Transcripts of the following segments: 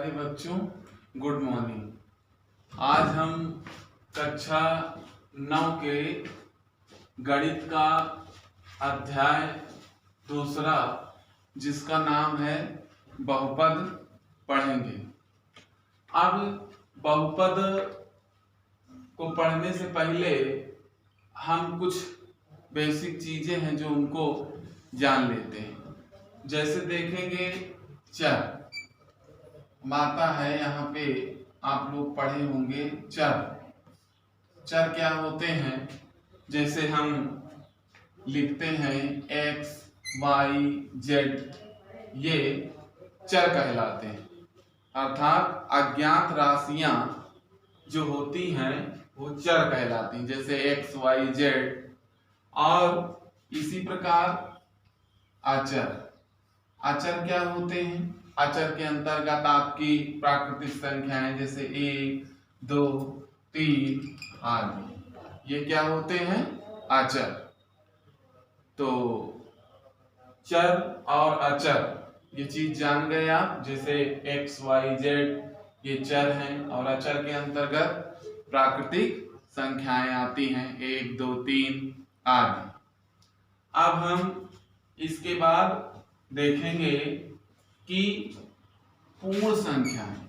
प्यारे बच्चों, good morning. आज हम कक्षा 9 के गणित का अध्याय दूसरा, जिसका नाम है बहुपद, पढ़ेंगे। अब बहुपद को पढ़ने से पहले हम कुछ बेसिक चीजें हैं जो उनको जान लेते हैं। जैसे देखेंगे चर, माता है यहाँ पे, आप लोग पढ़े होंगे चर। चर क्या होते हैं? जैसे हम लिखते हैं x, y, z, ये चर कहलाते हैं। अर्थात अज्ञात राशियां जो होती हैं वो चर कहलाती हैं, जैसे x, y, z। और इसी प्रकार अचर। अचर क्या होते हैं? अचर के अंतर्गत आपकी प्राकृतिक संख्याएं जैसे 1, 2, 3 आदि, ये क्या होते हैं? अचर। तो चर और अचर ये चीज जान गए आप। जैसे x, y, z ये चर हैं और अचर के अंतर्गत प्राकृतिक संख्याएं आती हैं, 1, 2, 3 आदि। अब हम इसके बाद देखेंगे कि पूर्ण संख्याएं।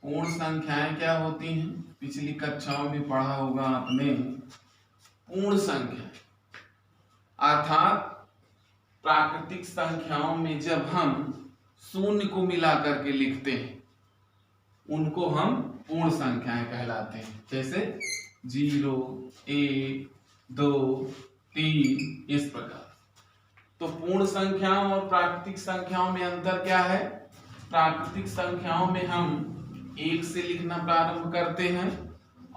पूर्ण संख्याएं क्या होती हैं? पिछली कक्षाओं में पढ़ा होगा आपने। पूर्ण संख्या अर्थात प्राकृतिक संख्याओं में जब हम शून्य को मिला करके लिखते हैं उनको हम पूर्ण संख्याएं कहलाते हैं। जैसे 0, 1, 2, 3 इस प्रकार। तो पूर्ण संख्याओं और प्राकृतिक संख्याओं में अंतर क्या है? प्राकृतिक संख्याओं में हम 1 से लिखना प्रारंभ करते हैं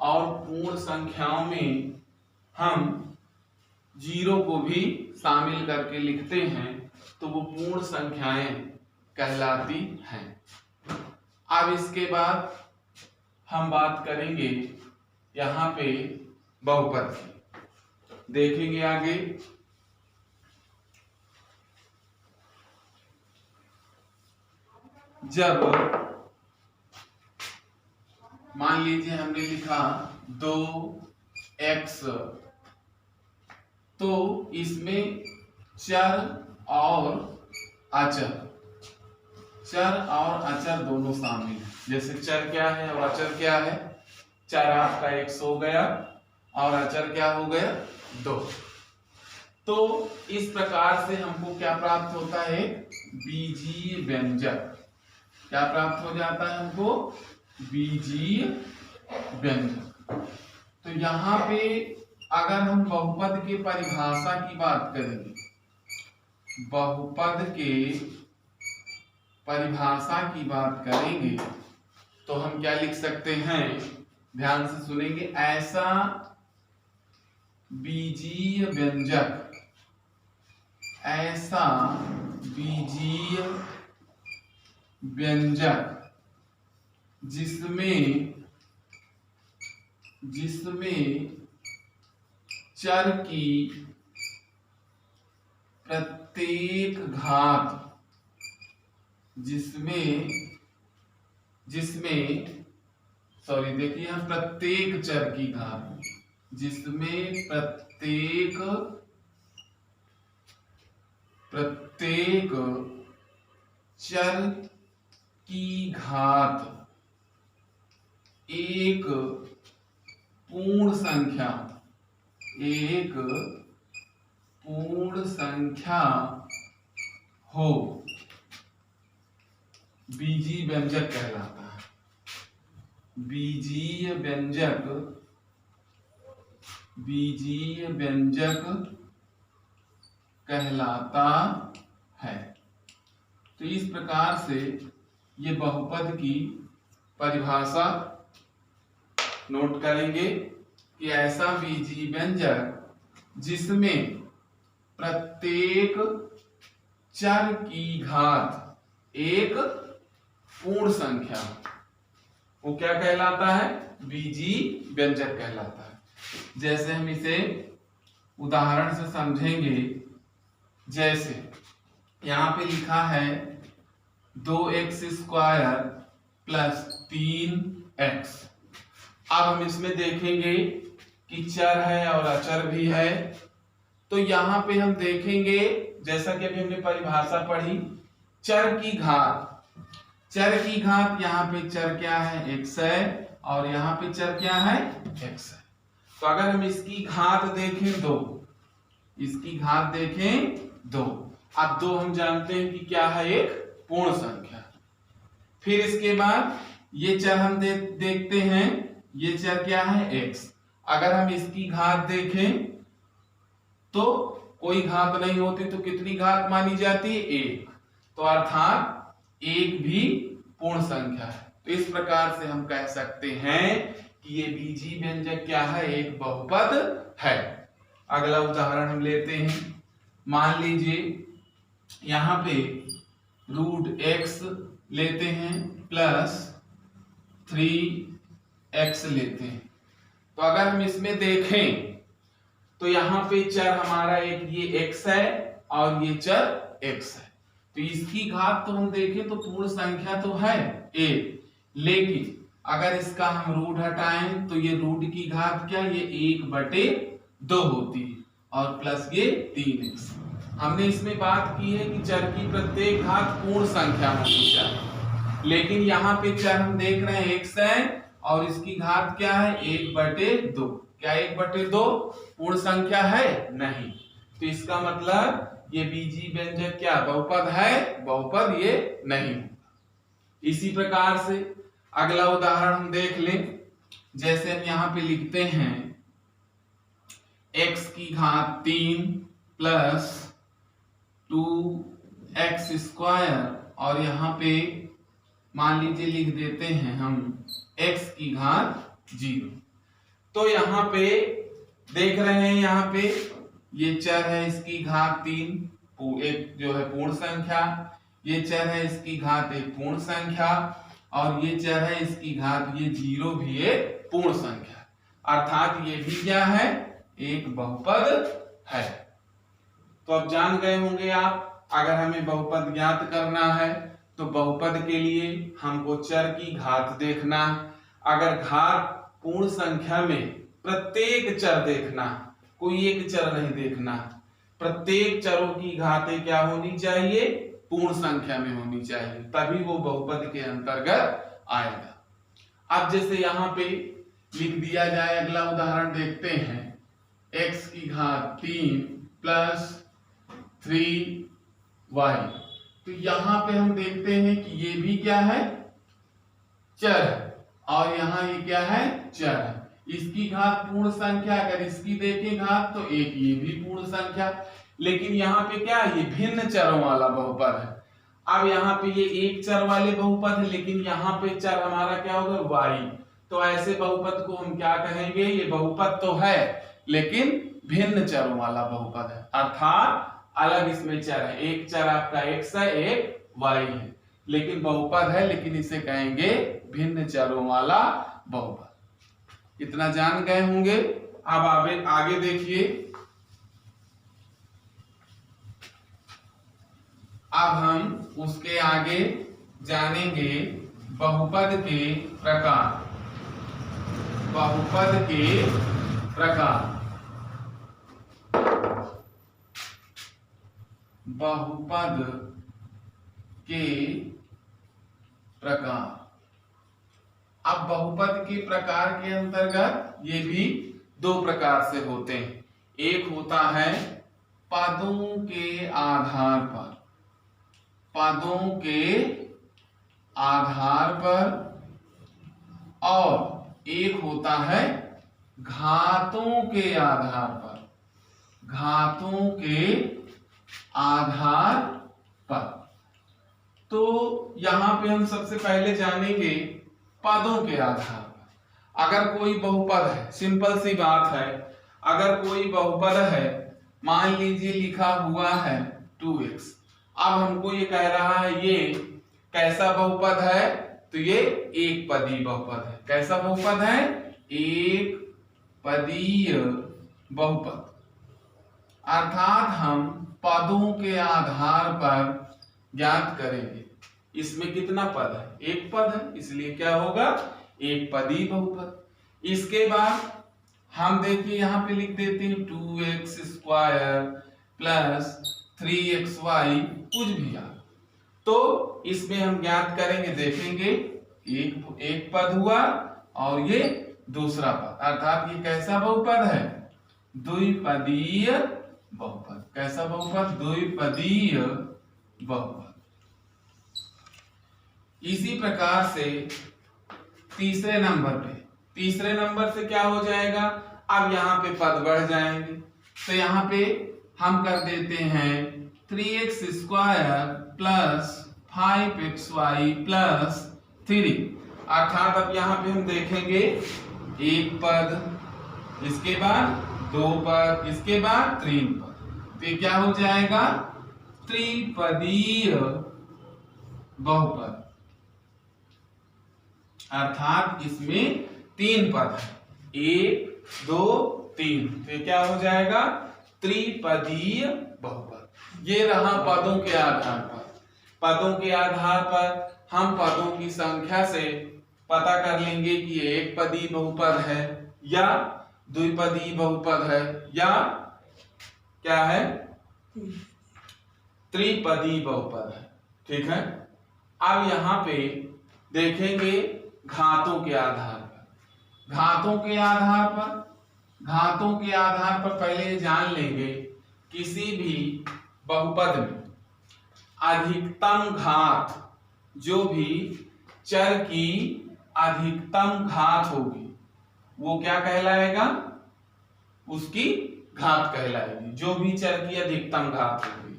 और पूर्ण संख्याओं में हम 0 को भी शामिल करके लिखते हैं, तो वो पूर्ण संख्याएं कहलाती हैं। अब इसके बाद हम बात करेंगे यहाँ पे बहुपद की। देखेंगे आगे। जब मान लीजिए हमने लिखा 2x, तो इसमें चर और अचर दोनों शामिल हैं। जैसे चर क्या है और अचर क्या है? चर आपका x हो गया और अचर क्या हो गया? 2। तो इस प्रकार से हमको क्या प्राप्त होता है? बीजीय व्यंजक। क्या प्राप्त हो जाता है हमको? बीजीय व्यंजक। तो यहाँ पे अगर हम बहुपद के परिभाषा की बात करेंगे, बहुपद के परिभाषा की बात करेंगे तो हम क्या लिख सकते हैं? ध्यान से सुनेंगे। ऐसा बीजीय व्यंजक, ऐसा बीजीय व्यंजक जिसमें चर की प्रत्येक घात, प्रत्येक चर की घात, जिसमें प्रत्येक चर की घात एक पूर्ण संख्या हो, बीजीय व्यंजक कहलाता है। बीजीय व्यंजक कहलाता है। तो इस प्रकार से ये बहुपद की परिभाषा नोट करेंगे कि ऐसा बीजीय व्यंजक जिसमें प्रत्येक चर की घात एक पूर्ण संख्या, वो क्या कहलाता है? बीजीय व्यंजक कहलाता है। जैसे हम इसे उदाहरण से समझेंगे। जैसे यहाँ पे लिखा है 2x स्क्वायर प्लस 3x। अब हम इसमें देखेंगे कि चर है और अचर भी है। तो यहाँ पे हम देखेंगे, जैसा कि अभी हमने परिभाषा पढ़ी, चर की घात। चर की घात, यहाँ पे चर क्या है, x है, और यहाँ पे चर क्या है, x है। तो अगर हम इसकी घात देखें 2, इसकी घात देखें 2। अब 2 हम जानते हैं कि क्या है, एक पूर्ण संख्या। फिर इसके बाद ये चर हम देखते हैं, ये चर क्या है, x। अगर हम इसकी घात देखें तो कोई घात नहीं होती, तो कितनी घात मानी जाती है, 1। तो अर्थात 1 भी पूर्ण संख्या है। तो इस प्रकार से हम कह सकते हैं कि ये बीजीय व्यंजक क्या है, एक बहुपद है। अगला उदाहरण हम लेते हैं। मान लीजिए यहाँ पे √x लेते हैं प्लस 3x लेते हैं। तो अगर हम इसमें देखें तो यहाँ पे चर हमारा एक ये x है और ये चर x है। तो इसकी घात तो हम देखें तो पूर्ण संख्या तो है 1, लेकिन अगर इसका हम रूट हटाएं तो ये रूट की घात क्या, ये 1/2 होती है, और प्लस ये 3x। हमने इसमें बात की है कि चर की प्रत्येक घात पूर्ण संख्या होनी चाहिए, लेकिन यहाँ पे चर हम देख रहे हैं x है और इसकी घात क्या है, 1/2। क्या 1/2 पूर्ण संख्या है, नहीं। तो इसका मतलब ये बीजीय व्यंजक क्या, बहुपद है, बहुपद ये नहीं। इसी प्रकार से अगला उदाहरण हम देख लें। जैसे हम यहाँ पे लिखते हैं x की घात 3 प्लस 2x स्क्वायर, और यहाँ पे मान लीजिए लिख देते हैं हम x की घात 0। तो यहाँ पे देख रहे हैं, यहाँ पे ये चर है, इसकी घात 3, एक जो है पूर्ण संख्या, ये चर है इसकी घात 1 पूर्ण संख्या, और ये चर है इसकी घात ये 0 भी एक पूर्ण संख्या, अर्थात ये भी क्या है, एक बहुपद है। तो अब जान गए होंगे आप, अगर हमें बहुपद ज्ञात करना है तो बहुपद के लिए हमको चर की घात देखना। अगर घात पूर्ण संख्या में प्रत्येक चर देखना, कोई एक चर नहीं देखना, प्रत्येक चरों की घातें क्या होनी चाहिए, पूर्ण संख्या में होनी चाहिए, तभी वो बहुपद के अंतर्गत आएगा। अब जैसे यहाँ पे लिख दिया जाए, अगला उदाहरण देखते हैं, x की घात 3 प्लस 3y। तो यहाँ पे हम देखते हैं कि ये भी क्या है, चर है, और यहाँ ये क्या है, चर है। इसकी घात पूर्ण संख्या, अगर इसकी देखें घात तो 1, ये भी पूर्ण संख्या, लेकिन यहाँ पे क्या है, ये भिन्न चरों वाला बहुपद है। अब यहाँ पे ये एक चर वाले बहुपद है, लेकिन यहाँ पे चर हमारा क्या होगा, y। तो ऐसे बहुपद को हम क्या कहेंगे, ये बहुपद तो है लेकिन भिन्न चरों वाला बहुपद है, अर्थात अलग इसमें चर है, एक चर आपका x है, एक y है, लेकिन बहुपद है, लेकिन इसे कहेंगे भिन्न चरों वाला बहुपद। इतना जान गए होंगे। अब आगे देखिए, अब हम उसके आगे जानेंगे बहुपद के प्रकार। बहुपद के प्रकार, बहुपद के प्रकार। अब बहुपद के प्रकार के अंतर्गत ये भी 2 प्रकार से होते हैं। एक होता है पदों के आधार पर, पदों के आधार पर, और एक होता है घातों के आधार पर, घातों के आधार पर। तो यहां पे हम सबसे पहले जानेंगे पदों के आधार पर। अगर कोई बहुपद है, सिंपल सी बात है, अगर कोई बहुपद है, मान लीजिए लिखा हुआ है 2x, अब हमको ये कह रहा है ये कैसा बहुपद है, तो ये एक पदीय बहुपद है। कैसा बहुपद है, एक पदीय बहुपद, अर्थात हम पदों के आधार पर ज्ञात करेंगे। इसमें कितना पद है? एक पद है, इसलिए क्या होगा? एक पदी बहुपद। इसके बाद हम देखिए यहाँ पे लिख देते हैं 2x² प्लस 3xy, कुछ भी आ तो इसमें हम ज्ञात करेंगे, देखेंगे एक पद हुआ और ये दूसरा पद, अर्थात ये कैसा बहुपद है? द्विपदीय बहुपद। कैसा बहुपद? द्विपदीय बहुपद। इसी प्रकार से तीसरे नंबर से क्या हो जाएगा? अब यहाँ पे पद बढ़ जाएंगे, तो यहाँ पे हम कर देते हैं 3x² प्लस 5xy प्लस 3, अर्थात अब यहाँ पे हम देखेंगे एक पद, इसके बाद दो पद, इसके बाद तीन पद, तो क्या हो जाएगा? त्रिपदीय बहुपद, अर्थात इसमें तीन पद है, 1 2 3, तो क्या हो जाएगा? त्रिपदीय बहुपद। ये रहा पदों के आधार पर। पदों के आधार पर हम पदों की संख्या से पता कर लेंगे कि ये एक पदी बहुपद है या द्विपदी बहुपद है या क्या है? त्रिपदी बहुपद है। ठीक है। अब यहाँ पे देखेंगे घातों के आधार पर। घातों के आधार पर पहले जान लेंगे, किसी भी बहुपद में अधिकतम घात, जो भी चर की अधिकतम घात होगी वो क्या कहलाएगा? उसकी घात कहलाएगी, जो भी चर की अधिकतम घात होगी।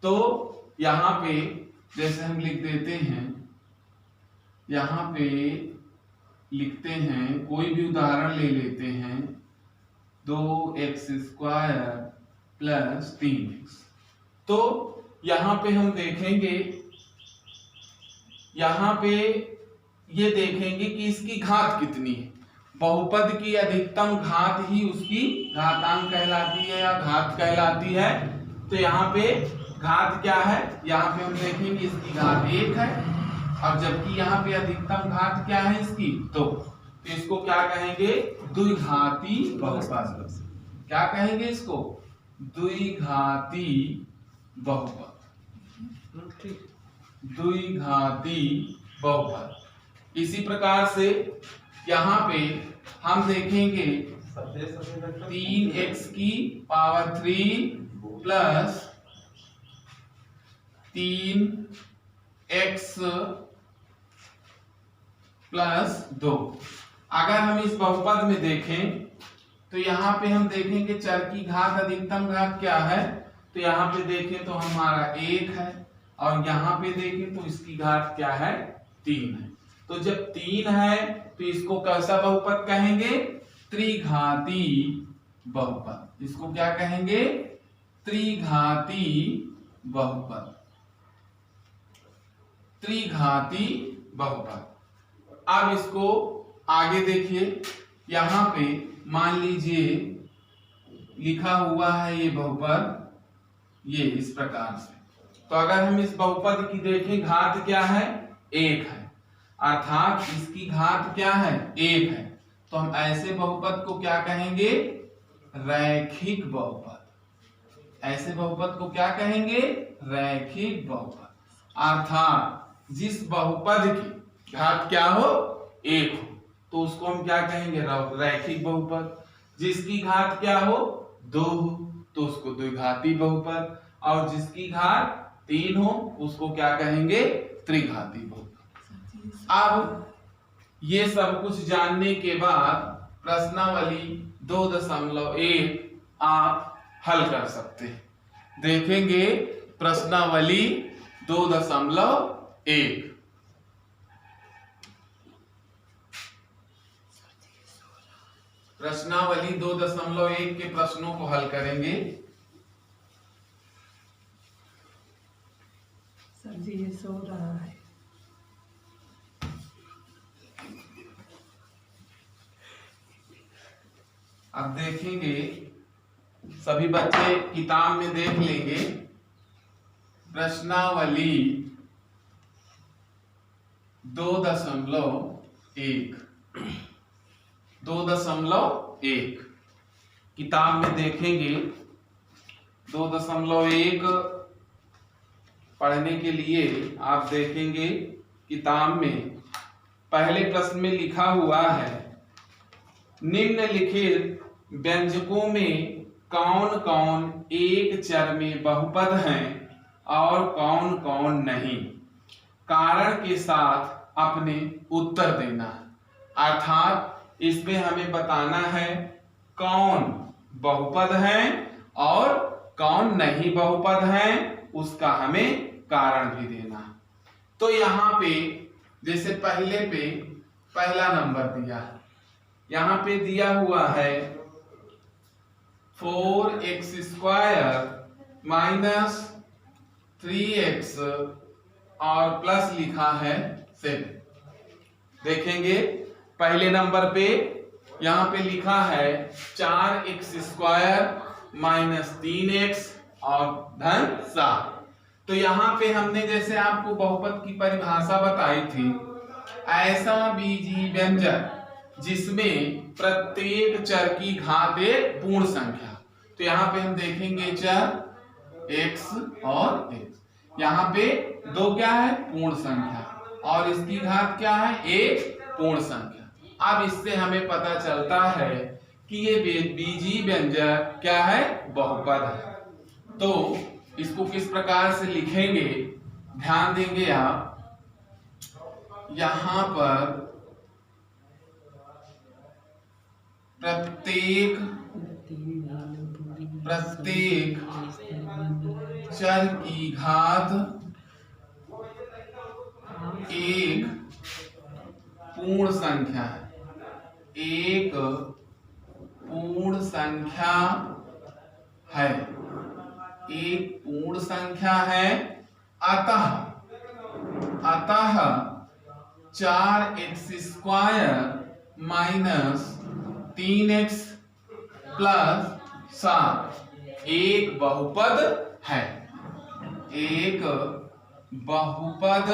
तो यहाँ पे जैसे हम लिख देते हैं, यहाँ पे लिखते हैं, कोई भी उदाहरण ले लेते हैं, 2x² प्लस 3x। तो यहाँ पे हम देखेंगे, यहाँ पे ये देखेंगे कि इसकी घात कितनी है। बहुपद की अधिकतम घात ही उसकी घातांक कहलाती है या घात कहलाती है। तो यहाँ पे घात क्या है? यहाँ पे हम देखेंगे इसकी घात 1 है, और जबकि यहाँ पे अधिकतम घात क्या है इसकी? तो इसको क्या कहेंगे? द्विघाती बहुपद। क्या कहेंगे इसको? द्विघाती बहुपद। द्विघाती बहुपद। इसी प्रकार से यहाँ पे हम देखेंगे 3x³ प्लस 3x प्लस 2। अगर हम इस बहुपद में देखें तो यहाँ पे हम देखेंगे चर की घात अधिकतम घात क्या है? तो यहाँ पे देखें तो हमारा 1 है, और यहाँ पे देखें तो इसकी घात क्या है? 3 है। तो जब 3 है तो इसको कैसा बहुपद कहेंगे? त्रिघाती बहुपद। इसको क्या कहेंगे? त्रिघाती बहुपद। त्रिघाती बहुपद। अब इसको आगे देखिए, यहाँ पे मान लीजिए लिखा हुआ है ये बहुपद, ये इस प्रकार से। तो अगर हम इस बहुपद की देखें, घात क्या है? 1 है, अर्थात इसकी घात क्या है? 1 है। तो हम ऐसे बहुपद को क्या कहेंगे? रैखिक बहुपद। ऐसे बहुपद को क्या कहेंगे? रैखिक बहुपद। अर्थात जिस बहुपद की घात क्या हो? 1 हो, तो उसको हम क्या कहेंगे? रैखिक बहुपद। जिसकी घात क्या हो? 2 हो, तो उसको द्विघाती बहुपद। और जिसकी घात 3 हो उसको क्या कहेंगे? त्रिघाती बहुपद। अब ये सब कुछ जानने के बाद प्रश्नावली 2.1 आप हल कर सकते हैं। देखेंगे प्रश्नावली 2.1। प्रश्नावली 2.1 के प्रश्नों को हल करेंगे। सर जी ये सो रहा है। अब देखेंगे सभी बच्चे किताब में देख लेंगे। प्रश्नावली 2.1 2.1 किताब में देखेंगे। 2.1 पढ़ने के लिए आप देखेंगे किताब में पहले प्रश्न में लिखा हुआ है, निम्नलिखित व्यंजकों में कौन कौन एक चर में बहुपद हैं और कौन कौन नहीं, कारण के साथ अपने उत्तर देना है। अर्थात इसमें हमें बताना है कौन बहुपद हैं और कौन नहीं बहुपद हैं, उसका हमें कारण भी देना है। तो यहाँ पे जैसे पहले पे पहला नंबर दिया है, यहाँ पे दिया हुआ है 4x² माइनस 3x और प्लस लिखा है 7। देखेंगे पहले नंबर पे यहाँ पे लिखा है 4x² माइनस 3x और धन 7। तो यहाँ पे हमने जैसे आपको बहुपद की परिभाषा बताई थी, ऐसा बीजीय व्यंजक जिसमें प्रत्येक चर की घात एक पूर्ण संख्या। तो यहाँ पे हम देखेंगे चर x और x, यहाँ पे दो क्या है पूर्ण संख्या और इसकी घात क्या है एक पूर्ण संख्या। अब इससे हमें पता चलता है कि ये बीजीय व्यंजक क्या है बहुपद है। तो इसको किस प्रकार से लिखेंगे ध्यान देंगे आप। यहाँ पर प्रत्येक चर की घात एक पूर्ण संख्या है, एक पूर्ण संख्या है, एक पूर्ण संख्या है। अतः 4x² माइनस 3x प्लस 7 एक बहुपद है, एक बहुपद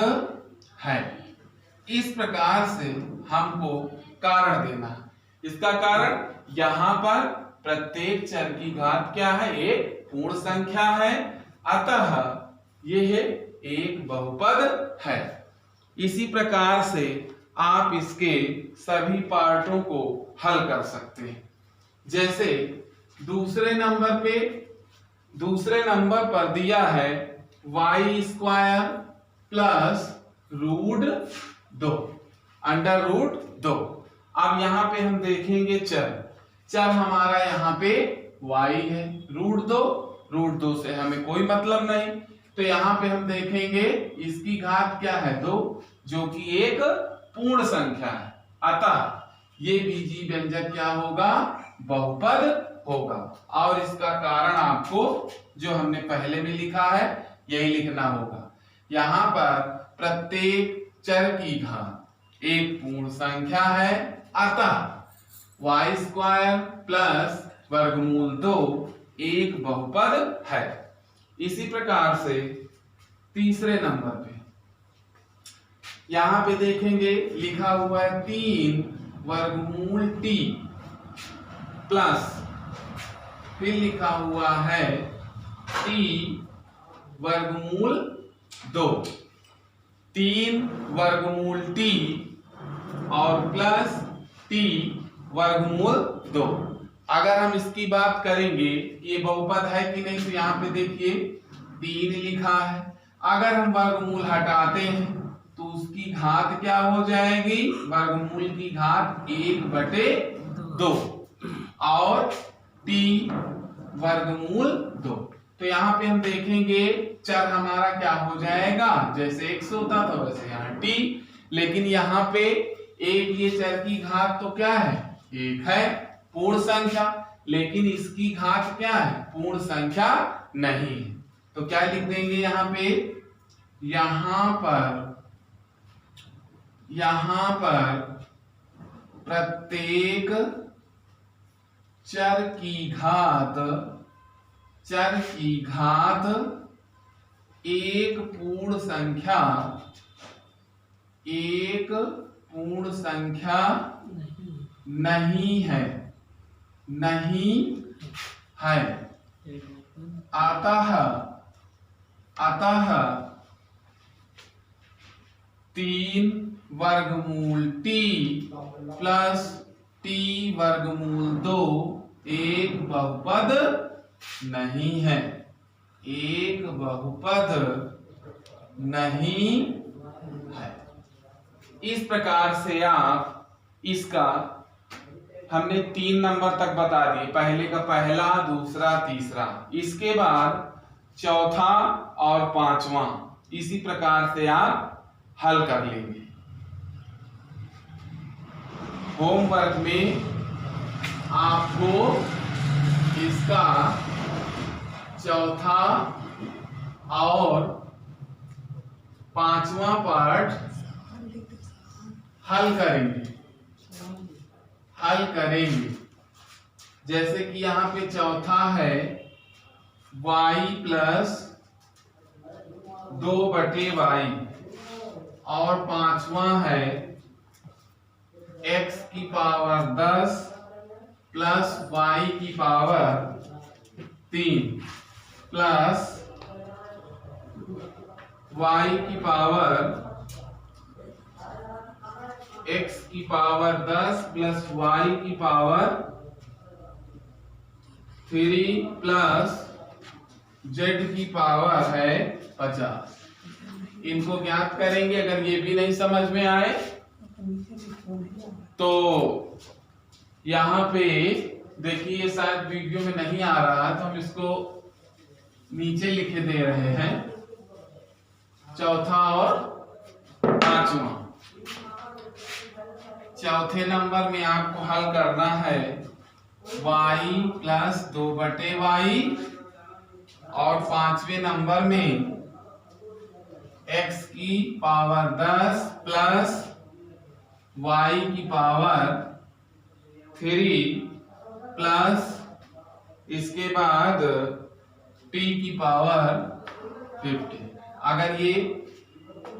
है। इस प्रकार से हमको कारण देना है। इसका कारण यहाँ पर प्रत्येक चर की घात क्या है एक पूर्ण संख्या है, अतः यह एक बहुपद है। इसी प्रकार से आप इसके सभी पार्टों को हल कर सकते हैं। जैसे दूसरे नंबर पर दिया है y² प्लस √2 √2। अब यहाँ पे हम देखेंगे चर हमारा यहाँ पे y है, √2 से हमें कोई मतलब नहीं। तो यहाँ पे हम देखेंगे इसकी घात क्या है 2, जो कि एक पूर्ण संख्या है। अतः ये बीजीय व्यंजक क्या होगा बहुपद होगा। और इसका कारण आपको जो हमने पहले में लिखा है यही लिखना होगा। यहाँ पर प्रत्येक चर की घात एक पूर्ण संख्या है, अतः y² प्लस वर्गमूल 2 एक बहुपद है। इसी प्रकार से तीसरे नंबर पे यहाँ पे देखेंगे लिखा हुआ है 3 वर्गमूल t प्लस फिर लिखा हुआ है t वर्गमूल 2, 3 वर्गमूल t और प्लस t वर्गमूल 2। अगर हम इसकी बात करेंगे ये बहुपद है कि नहीं, तो यहाँ पे देखिए 3 लिखा है। अगर हम वर्गमूल हटाते हैं तो उसकी घात क्या हो जाएगी, वर्गमूल की घात 1/2 और t वर्गमूल 2। तो यहाँ पे हम देखेंगे चर हमारा क्या हो जाएगा, जैसे x होता था वैसे यहाँ t, लेकिन यहाँ पे एक ये चर की घात तो क्या है 1 है पूर्ण संख्या, लेकिन इसकी घात क्या है पूर्ण संख्या नहीं है। तो क्या लिख देंगे यहाँ पर प्रत्येक चर की घात चर की घात एक पूर्ण संख्या नहीं है अतः 3 वर्गमूल t प्लस t वर्गमूल 2 एक बहुपद नहीं है, इस प्रकार से आप इसका हमने 3 नंबर तक बता दिए, पहले का पहला, दूसरा, तीसरा, इसके बाद चौथा और पांचवा इसी प्रकार से आप हल कर लेंगे। होमवर्क में आपको इसका चौथा और पांचवा पार्ट हल करेंगे। जैसे कि यहाँ पे चौथा है y प्लस 2/y और पांचवा है x की पावर 10 प्लस y की पावर 3 प्लस y की पावर x की पावर 10 प्लस y की पावर 3 प्लस z की पावर है 50। इनको ज्ञात करेंगे। अगर ये भी नहीं समझ में आए तो यहाँ पे देखिए, शायद वीडियो में नहीं आ रहा है तो हम इसको नीचे लिखे दे रहे हैं, चौथा और पांचवा। चौथे नंबर में आपको हल करना है y प्लस 2/y और पांचवे नंबर में x की पावर 10 प्लस y की पावर 3 प्लस इसके बाद t की पावर 50। अगर ये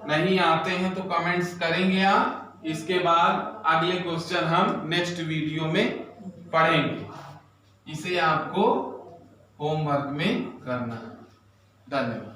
नहीं आते हैं तो कमेंट्स करेंगे आप। इसके बाद अगले क्वेश्चन हम नेक्स्ट वीडियो में पढ़ेंगे। इसे आपको होमवर्क में करना है। धन्यवाद।